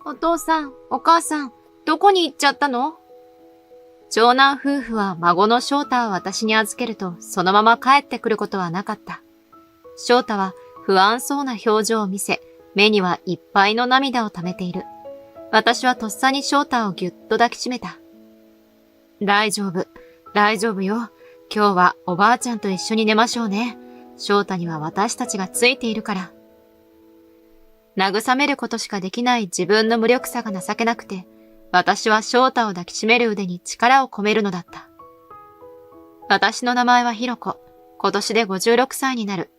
お父さん、お母さん、どこに行っちゃったの？長男夫婦は孫の翔太を私に預けるとそのまま帰ってくることはなかった。翔太は不安そうな表情を見せ、目にはいっぱいの涙を溜めている。私はとっさに翔太をぎゅっと抱きしめた。大丈夫、大丈夫よ。今日はおばあちゃんと一緒に寝ましょうね。翔太には私たちがついているから。慰めることしかできない自分の無力さが情けなくて、私は翔太を抱きしめる腕に力を込めるのだった。私の名前はひろこ。今年で56歳になる。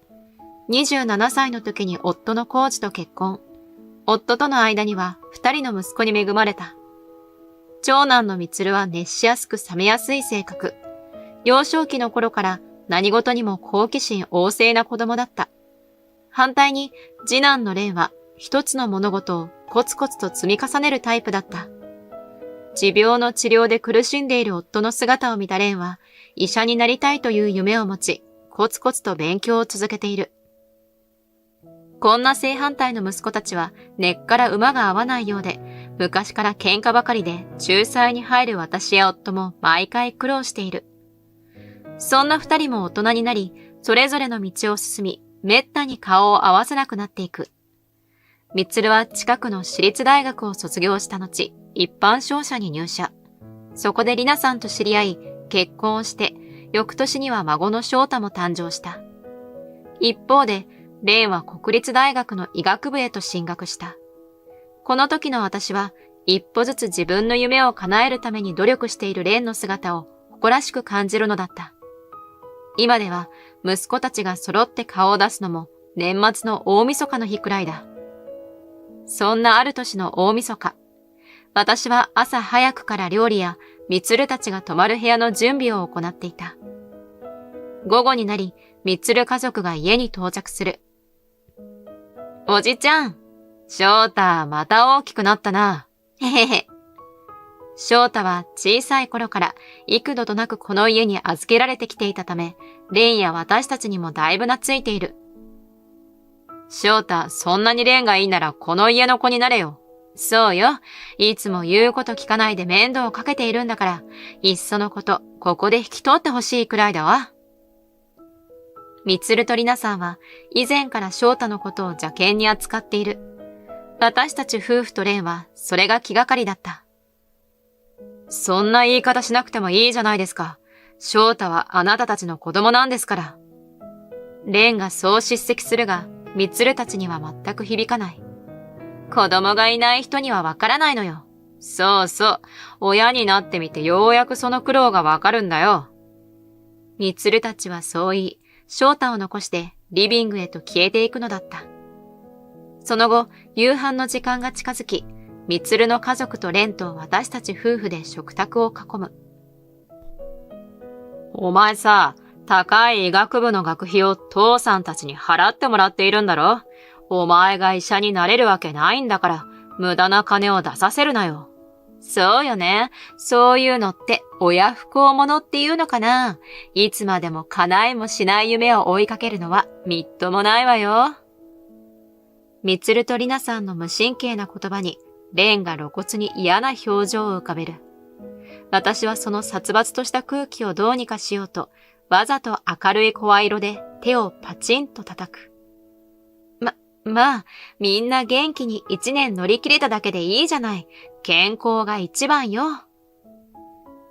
27歳の時に夫の浩二と結婚。夫との間には2人の息子に恵まれた。長男のみつるは熱しやすく冷めやすい性格。幼少期の頃から何事にも好奇心旺盛な子供だった。反対に次男の蓮は一つの物事をコツコツと積み重ねるタイプだった。持病の治療で苦しんでいる夫の姿を見た蓮は医者になりたいという夢を持ち、コツコツと勉強を続けている。こんな正反対の息子たちは根っから馬が合わないようで、昔から喧嘩ばかりで仲裁に入る私や夫も毎回苦労している。そんな二人も大人になり、それぞれの道を進み、めったに顔を合わせなくなっていく。みつるは近くの私立大学を卒業した後、一般商社に入社。そこでりなさんと知り合い、結婚をして、翌年には孫の翔太も誕生した。一方で、蓮は国立大学の医学部へと進学した。この時の私は、一歩ずつ自分の夢を叶えるために努力している蓮の姿を誇らしく感じるのだった。今では、息子たちが揃って顔を出すのも、年末の大晦日の日くらいだ。そんなある年の大晦日、私は朝早くから料理やみつるたちが泊まる部屋の準備を行っていた。午後になり、みつる家族が家に到着する。おじちゃん、翔太また大きくなったな。へへへ。翔太は小さい頃から幾度となくこの家に預けられてきていたため、蓮や私たちにもだいぶ懐いている。翔太、そんなに蓮がいいならこの家の子になれよ。そうよ。いつも言うこと聞かないで面倒をかけているんだから、いっそのこと、ここで引き取ってほしいくらいだわ。みつるとりなさんは、以前から翔太のことを邪険に扱っている。私たち夫婦と蓮は、それが気がかりだった。そんな言い方しなくてもいいじゃないですか。翔太はあなたたちの子供なんですから。蓮がそう叱責するが、みつるたちには全く響かない。子供がいない人にはわからないのよ。そうそう。親になってみてようやくその苦労がわかるんだよ。みつるたちはそう言い、翔太を残してリビングへと消えていくのだった。その後、夕飯の時間が近づき、みつるの家族と蓮と私たち夫婦で食卓を囲む。お前さ、高い医学部の学費を父さんたちに払ってもらっているんだろ？お前が医者になれるわけないんだから、無駄な金を出させるなよ。そうよね。そういうのって親不孝者っていうのかな。いつまでも叶いもしない夢を追いかけるのはみっともないわよ。みつるとりなさんの無神経な言葉に、蓮が露骨に嫌な表情を浮かべる。私はその殺伐とした空気をどうにかしようと、わざと明るい声色で手をパチンと叩く。まあ、みんな元気に一年乗り切れただけでいいじゃない。健康が一番よ。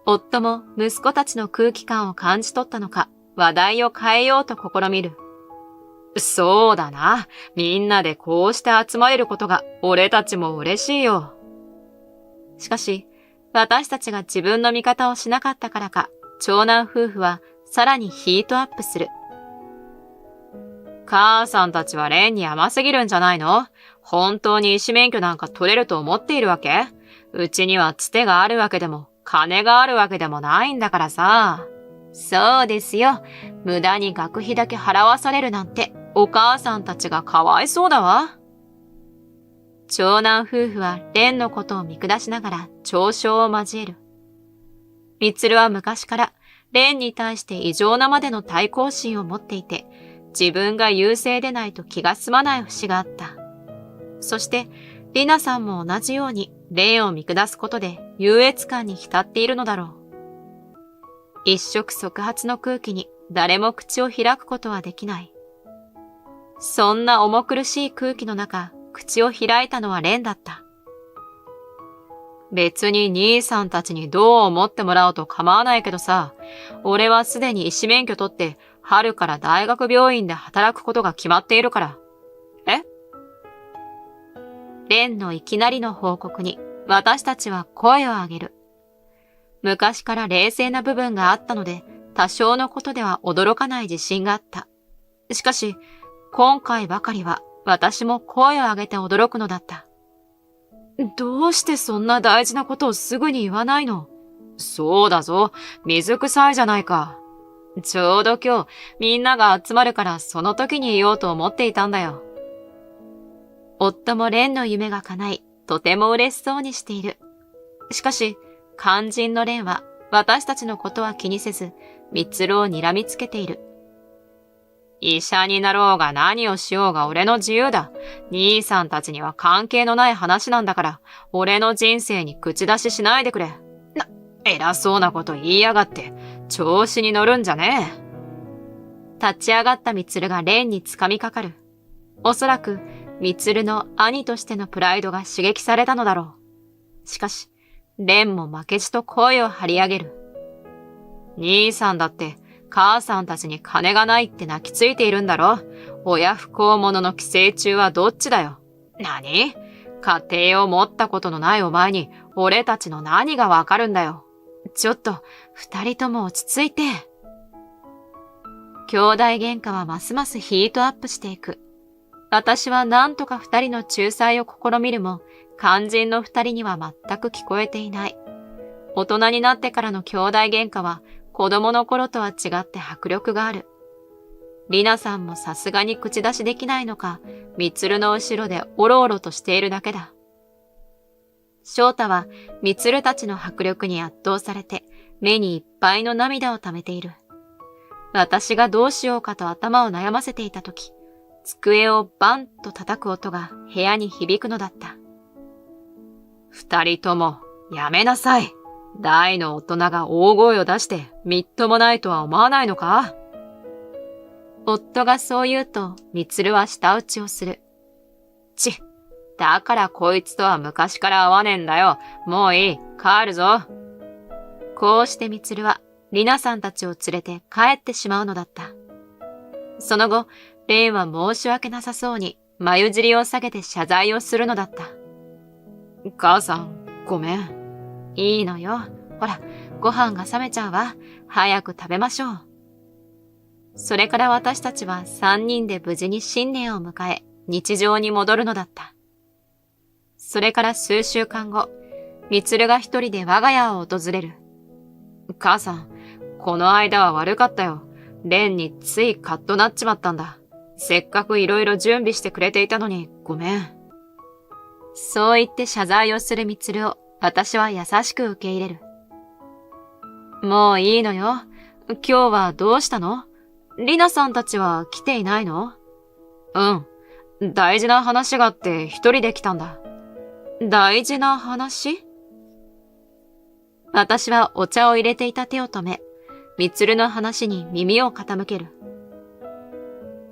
夫も息子たちの空気感を感じ取ったのか、話題を変えようと試みる。そうだな。みんなでこうして集まれることが俺たちも嬉しいよ。しかし、私たちが自分の味方をしなかったからか、長男夫婦はさらにヒートアップする。母さんたちは蓮に甘すぎるんじゃないの？本当に医師免許なんか取れると思っているわけ？うちにはつてがあるわけでも、金があるわけでもないんだからさ。そうですよ。無駄に学費だけ払わされるなんて、お母さんたちがかわいそうだわ。長男夫婦は蓮のことを見下しながら嘲笑を交える。みつるは昔から蓮に対して異常なまでの対抗心を持っていて、自分が優勢でないと気が済まない節があった。そして、リナさんも同じようにレンを見下すことで優越感に浸っているのだろう。一触即発の空気に誰も口を開くことはできない。そんな重苦しい空気の中、口を開いたのはレンだった。別に兄さんたちにどう思ってもらおうと構わないけどさ、俺はすでに医師免許取って春から大学病院で働くことが決まっているから。え？レンのいきなりの報告に私たちは声を上げる。昔から冷静な部分があったので多少のことでは驚かない自信があった。しかし、今回ばかりは私も声を上げて驚くのだった。どうしてそんな大事なことをすぐに言わないの？そうだぞ、水臭いじゃないか。ちょうど今日みんなが集まるからその時に言おうと思っていたんだよ。夫もレンの夢が叶い、とても嬉しそうにしている。しかし、肝心のレンは私たちのことは気にせず、ミツルを睨みつけている。医者になろうが何をしようが俺の自由だ。兄さんたちには関係のない話なんだから、俺の人生に口出ししないでくれ。偉そうなこと言いやがって、調子に乗るんじゃねえ。立ち上がったミツルがレンに掴みかかる。おそらく、ミツルの兄としてのプライドが刺激されたのだろう。しかし、レンも負けじと声を張り上げる。兄さんだって、母さんたちに金がないって泣きついているんだろ。親不孝者の寄生虫はどっちだよ。何？家庭を持ったことのないお前に俺たちの何がわかるんだよ。ちょっと二人とも落ち着いて。兄弟喧嘩はますますヒートアップしていく。私は何とか二人の仲裁を試みるも、肝心の二人には全く聞こえていない。大人になってからの兄弟喧嘩は子供の頃とは違って迫力がある。リナさんもさすがに口出しできないのか、ミツルの後ろでオロオロとしているだけだ。翔太はミツルたちの迫力に圧倒されて、目にいっぱいの涙を溜めている。私がどうしようかと頭を悩ませていたとき、机をバンと叩く音が部屋に響くのだった。二人ともやめなさい。大の大人が大声を出してみっともないとは思わないのか？夫がそう言うと、ミツルは舌打ちをする。だからこいつとは昔から会わねえんだよ。もういい、帰るぞ。こうしてミツルはリナさんたちを連れて帰ってしまうのだった。その後、レンは申し訳なさそうに眉尻を下げて謝罪をするのだった。母さん、ごめん。いいのよ。ほら、ご飯が冷めちゃうわ。早く食べましょう。それから私たちは三人で無事に新年を迎え、日常に戻るのだった。それから数週間後、ミツルが一人で我が家を訪れる。母さん、この間は悪かったよ。レンについカッとなっちまったんだ。せっかくいろいろ準備してくれていたのにごめん。そう言って謝罪をするミツルを私は優しく受け入れる。もういいのよ。今日はどうしたの？リナさんたちは来ていないの？うん。大事な話があって一人で来たんだ。大事な話？私はお茶を入れていた手を止め、ミツルの話に耳を傾ける。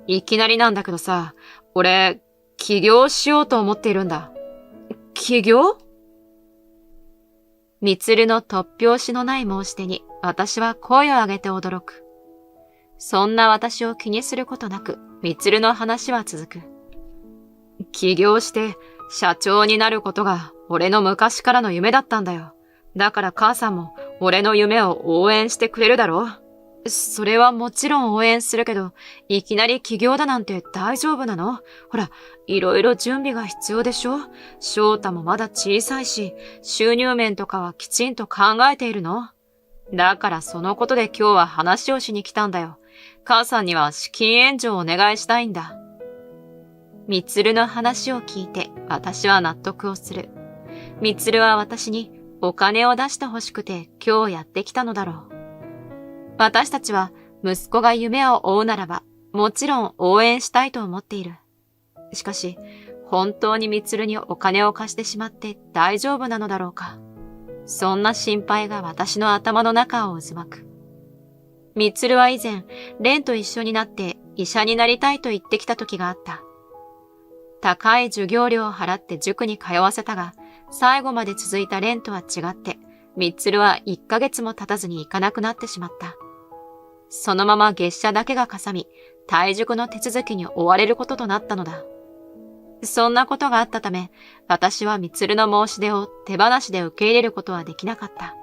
いきなりなんだけどさ、俺、起業しようと思っているんだ。起業？ミツルの突拍子のない申し出に私は声を上げて驚く。そんな私を気にすることなく、ミツルの話は続く。起業して社長になることが俺の昔からの夢だったんだよ。だから母さんも俺の夢を応援してくれるだろ？それはもちろん応援するけど、いきなり起業だなんて大丈夫なの？ほら、いろいろ準備が必要でしょ？翔太もまだ小さいし、収入面とかはきちんと考えているの？だからそのことで今日は話をしに来たんだよ。母さんには資金援助をお願いしたいんだ。ミツルの話を聞いて私は納得をする。ミツルは私にお金を出してほしくて今日やってきたのだろう。私たちは息子が夢を追うならばもちろん応援したいと思っている。しかし本当にみつるにお金を貸してしまって大丈夫なのだろうか。そんな心配が私の頭の中を渦巻く。みつるは以前、レンと一緒になって医者になりたいと言ってきた時があった。高い授業料を払って塾に通わせたが、最後まで続いたレンとは違って、みつるは1ヶ月も経たずに行かなくなってしまった。そのまま月謝だけがかさみ、退塾の手続きに追われることとなったのだ。そんなことがあったため、私はみつるの申し出を手放しで受け入れることはできなかった。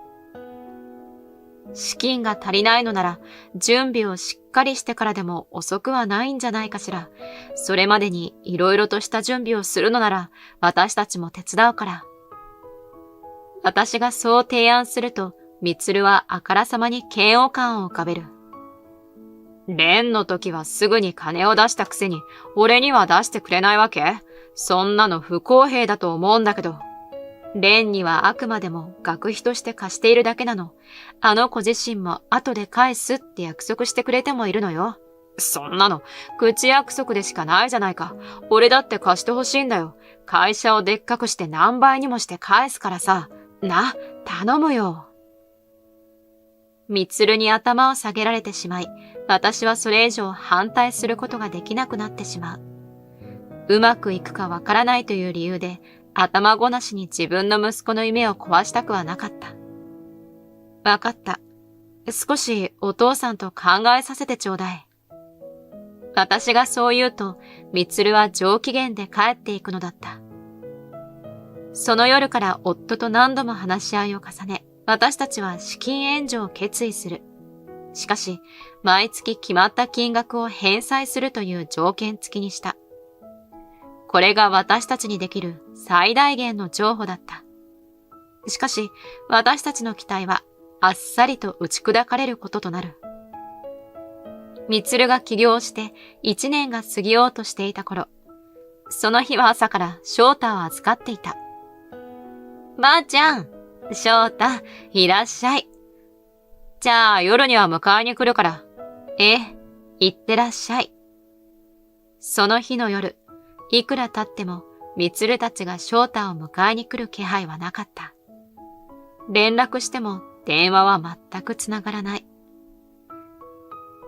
資金が足りないのなら、準備をしっかりしてからでも遅くはないんじゃないかしら。それまでに色々とした準備をするのなら、私たちも手伝うから。私がそう提案すると、みつるはあからさまに嫌悪感を浮かべる。レンの時はすぐに金を出したくせに、俺には出してくれないわけ？そんなの不公平だと思うんだけど。レンにはあくまでも学費として貸しているだけなの。あの子自身も後で返すって約束してくれてもいるのよ。そんなの、口約束でしかないじゃないか。俺だって貸してほしいんだよ。会社をでっかくして何倍にもして返すからさ。な、頼むよ。みつるに頭を下げられてしまい、私はそれ以上反対することができなくなってしまう。うまくいくかわからないという理由で、頭ごなしに自分の息子の夢を壊したくはなかった。わかった。少しお父さんと考えさせてちょうだい。私がそう言うと、みつるは上機嫌で帰っていくのだった。その夜から夫と何度も話し合いを重ね、私たちは資金援助を決意する。しかし、毎月決まった金額を返済するという条件付きにした。これが私たちにできる最大限の譲歩だった。しかし、私たちの期待はあっさりと打ち砕かれることとなる。みつるが起業して1年が過ぎようとしていた頃、その日は朝から翔太を預かっていた。ばあちゃん、翔太、いらっしゃい。じゃあ夜には迎えに来るから。ええ、行ってらっしゃい。その日の夜、いくら経っても、みつるたちが翔太を迎えに来る気配はなかった。連絡しても電話は全くつながらない。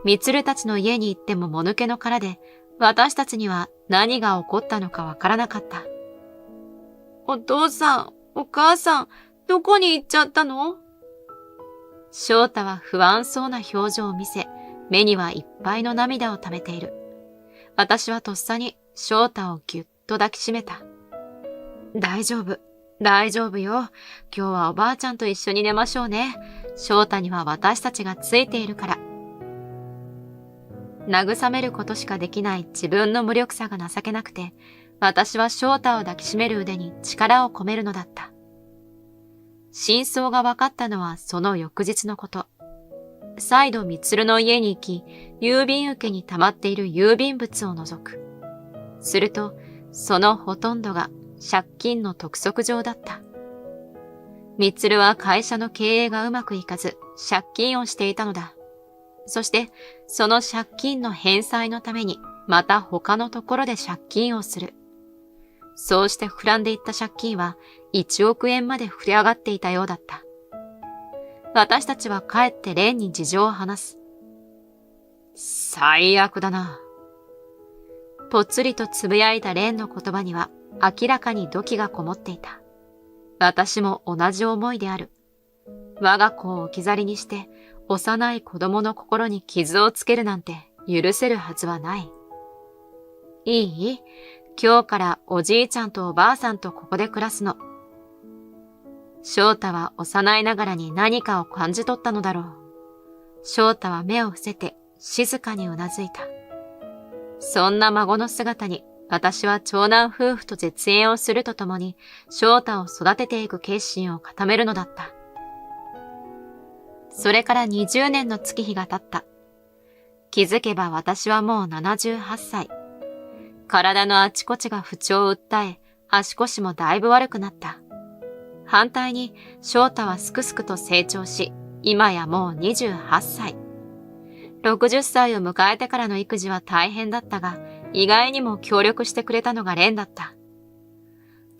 みつるたちの家に行ってももぬけの殻で、私たちには何が起こったのかわからなかった。お父さん、お母さん、どこに行っちゃったの？翔太は不安そうな表情を見せ、目にはいっぱいの涙を溜めている。私はとっさに翔太をぎゅっと抱きしめた。大丈夫、大丈夫よ。今日はおばあちゃんと一緒に寝ましょうね。翔太には私たちがついているから。慰めることしかできない自分の無力さが情けなくて、私は翔太を抱きしめる腕に力を込めるのだった。真相が分かったのはその翌日のこと。再度みつるの家に行き、郵便受けに溜まっている郵便物を除く。すると、そのほとんどが借金の督促状だった。みつるは会社の経営がうまくいかず、借金をしていたのだ。そして、その借金の返済のために、また他のところで借金をする。そうして膨らんでいった借金は1億円まで膨れ上がっていたようだった。私たちは帰ってレンに事情を話す。最悪だな。ぽつりとつぶやいたレンの言葉には明らかに怒気がこもっていた。私も同じ思いである。我が子を置き去りにして幼い子供の心に傷をつけるなんて許せるはずはない。いい？今日からおじいちゃんとおばあさんとここで暮らすの。翔太は幼いながらに何かを感じ取ったのだろう。翔太は目を伏せて静かにうなずいた。そんな孫の姿に私は長男夫婦と絶縁をするとともに翔太を育てていく決心を固めるのだった。それから20年の月日が経った。気づけば私はもう78歳。体のあちこちが不調を訴え、足腰もだいぶ悪くなった。反対に翔太はすくすくと成長し、今やもう28歳。60歳を迎えてからの育児は大変だったが、意外にも協力してくれたのが蓮だった。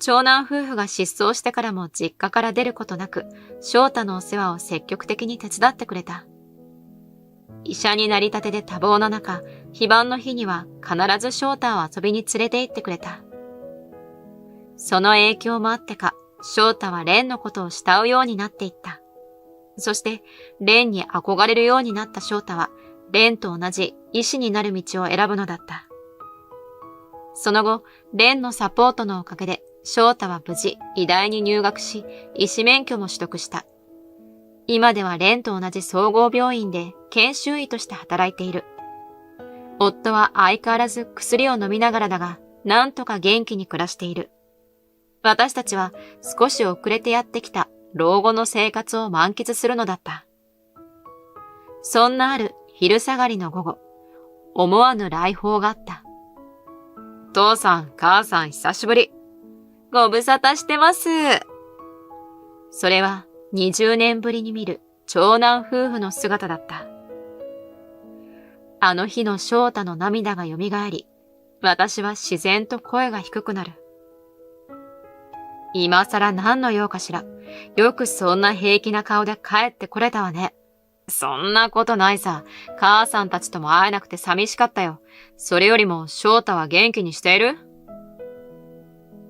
長男夫婦が失踪してからも実家から出ることなく、翔太のお世話を積極的に手伝ってくれた。医者になりたてで多忙な中、非番の日には必ず翔太を遊びに連れて行ってくれた。その影響もあってか、翔太は蓮のことを慕うようになっていった。そして、蓮に憧れるようになった翔太は、蓮と同じ医師になる道を選ぶのだった。その後、蓮のサポートのおかげで、翔太は無事、医大に入学し、医師免許も取得した。今では蓮と同じ総合病院で研修医として働いている。夫は相変わらず薬を飲みながらだが、なんとか元気に暮らしている。私たちは少し遅れてやってきた老後の生活を満喫するのだった。そんなある昼下がりの午後、思わぬ来訪があった。父さん、母さん、久しぶり。ご無沙汰してます。それは20年ぶりに見る長男夫婦の姿だった。あの日の翔太の涙が蘇り、私は自然と声が低くなる。今更何の用かしら。よくそんな平気な顔で帰ってこれたわね。そんなことないさ。母さんたちとも会えなくて寂しかったよ。それよりも翔太は元気にしている？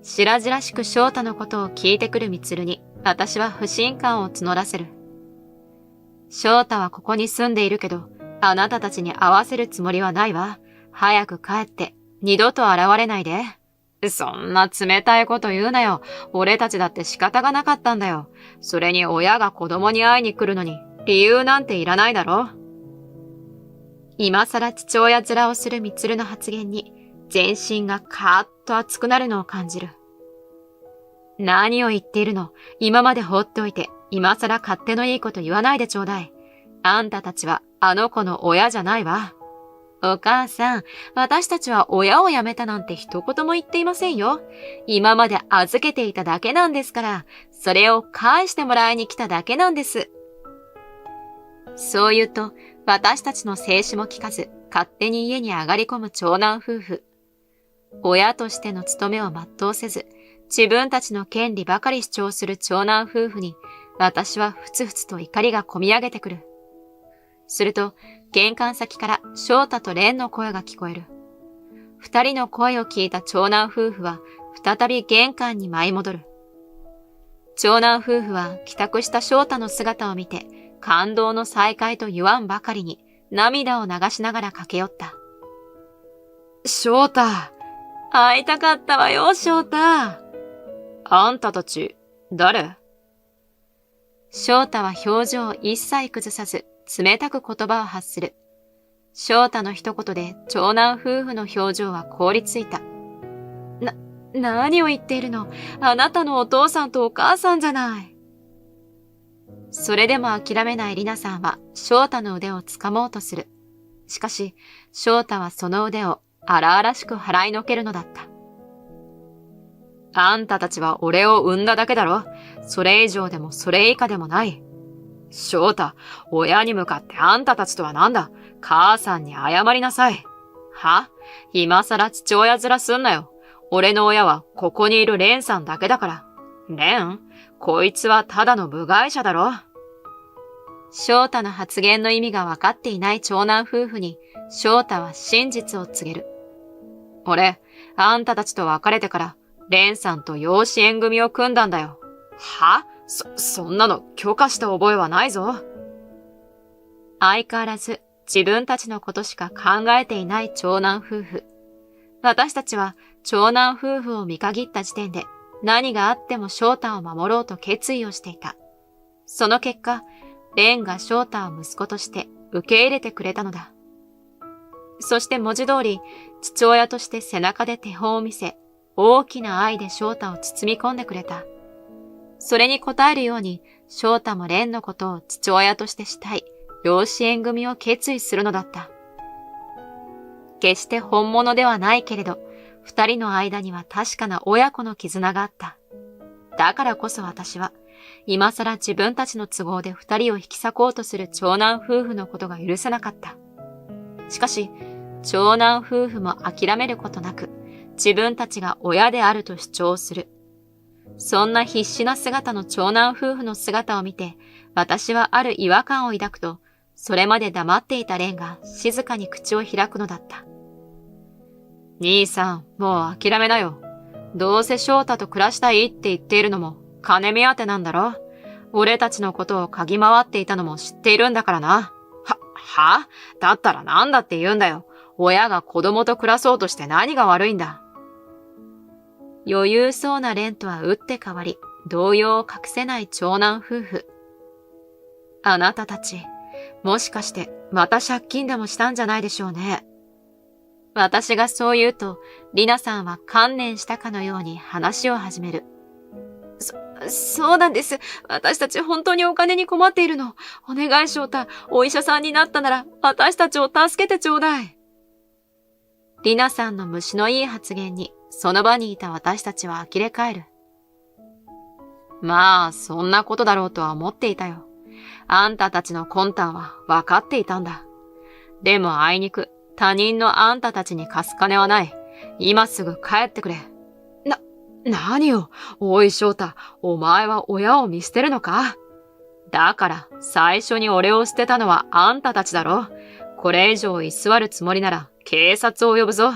白々しく翔太のことを聞いてくるみつるに、私は不信感を募らせる。翔太はここに住んでいるけど、あなたたちに会わせるつもりはないわ。早く帰って、二度と現れないで。そんな冷たいこと言うなよ。俺たちだって仕方がなかったんだよ。それに親が子供に会いに来るのに、理由なんていらないだろ。今更父親面をするみつるの発言に、全身がカーッと熱くなるのを感じる。何を言っているの？今まで放っておいて、今更勝手のいいこと言わないでちょうだい。あんたたちはあの子の親じゃないわ。お母さん、私たちは親を辞めたなんて一言も言っていませんよ。今まで預けていただけなんですから、それを返してもらいに来ただけなんです。そう言うと、私たちの制止も聞かず、勝手に家に上がり込む長男夫婦。親としての務めを全うせず、自分たちの権利ばかり主張する長男夫婦に、私はふつふつと怒りがこみ上げてくる。すると、玄関先から翔太と蓮の声が聞こえる。二人の声を聞いた長男夫婦は、再び玄関に舞い戻る。長男夫婦は帰宅した翔太の姿を見て、感動の再会と言わんばかりに、涙を流しながら駆け寄った。翔太。会いたかったわよ、翔太。あんたたち、誰？翔太は表情を一切崩さず、冷たく言葉を発する。翔太の一言で長男夫婦の表情は凍りついた。何を言っているの？あなたのお父さんとお母さんじゃない。それでも諦めないリナさんは翔太の腕を掴もうとする。しかし、翔太はその腕を荒々しく払いのけるのだった。あんたたちは俺を産んだだけだろ。それ以上でもそれ以下でもない。翔太、親に向かってあんたたちとはなんだ。母さんに謝りなさい。は？今更父親面すんなよ。俺の親はここにいる蓮さんだけだから。蓮？こいつはただの部外者だろ。翔太の発言の意味が分かっていない長男夫婦に翔太は真実を告げる。俺、あんたたちと別れてから蓮さんと養子縁組を組んだんだよ。は？そんなの許可した覚えはないぞ。相変わらず自分たちのことしか考えていない長男夫婦。私たちは長男夫婦を見限った時点で何があっても翔太を守ろうと決意をしていた。その結果、蓮が翔太を息子として受け入れてくれたのだ。そして文字通り父親として背中で手本を見せ、大きな愛で翔太を包み込んでくれた。それに応えるように翔太も蓮のことを父親としてしたい養子縁組を決意するのだった。決して本物ではないけれど、二人の間には確かな親子の絆があった。だからこそ私は、今更自分たちの都合で二人を引き裂こうとする長男夫婦のことが許せなかった。しかし、長男夫婦も諦めることなく、自分たちが親であると主張する。そんな必死な姿の長男夫婦の姿を見て、私はある違和感を抱くと、それまで黙っていた蓮が静かに口を開くのだった。兄さん、もう諦めなよ。どうせ翔太と暮らしたいって言っているのも金目当てなんだろ。俺たちのことを嗅ぎ回っていたのも知っているんだからな。だったらなんだって言うんだよ。親が子供と暮らそうとして何が悪いんだ。余裕そうな蓮とは打って変わり、動揺を隠せない長男夫婦。あなたたち、もしかしてまた借金でもしたんじゃないでしょうね。私がそう言うと、リナさんは観念したかのように話を始める。そうなんです。私たち本当にお金に困っているの。お願い翔太、お医者さんになったなら私たちを助けてちょうだい。リナさんの虫のいい発言に、その場にいた私たちは呆れ返る。まあ、そんなことだろうとは思っていたよ。あんたたちの魂胆は分かっていたんだ。でもあいにく、他人のあんたたちに貸す金はない。今すぐ帰ってくれ。何よ、おい翔太、お前は親を見捨てるのか？だから、最初に俺を捨てたのはあんたたちだろ。これ以上居座るつもりなら、警察を呼ぶぞ。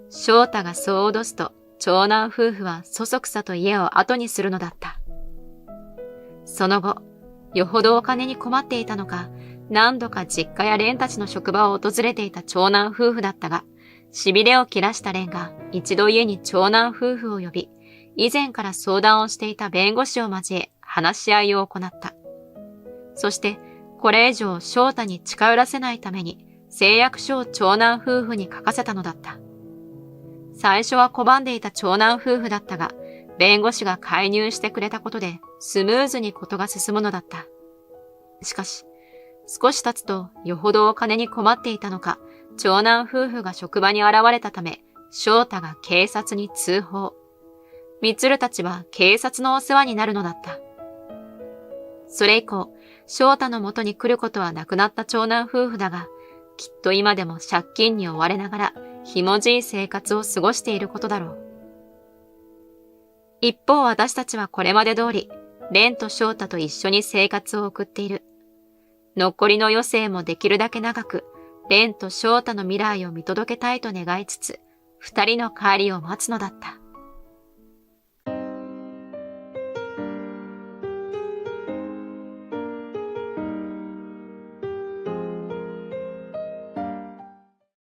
翔太がそう脅すと、長男夫婦はそそくさと家を後にするのだった。その後、よほどお金に困っていたのか、何度か実家や蓮たちの職場を訪れていた長男夫婦だったが、痺れを切らした蓮が一度家に長男夫婦を呼び、以前から相談をしていた弁護士を交え話し合いを行った。そして、これ以上翔太に近寄らせないために誓約書を長男夫婦に書かせたのだった。最初は拒んでいた長男夫婦だったが、弁護士が介入してくれたことでスムーズに事が進むのだった。しかし、少し経つとよほどお金に困っていたのか、長男夫婦が職場に現れたため、翔太が警察に通報。みつるたちは警察のお世話になるのだった。それ以降、翔太の元に来ることはなくなった長男夫婦だが、きっと今でも借金に追われながら、ひもじい生活を過ごしていることだろう。一方私たちはこれまで通り、蓮と翔太と一緒に生活を送っている。残りの余生もできるだけ長く、蓮と翔太の未来を見届けたいと願いつつ、二人の帰りを待つのだった。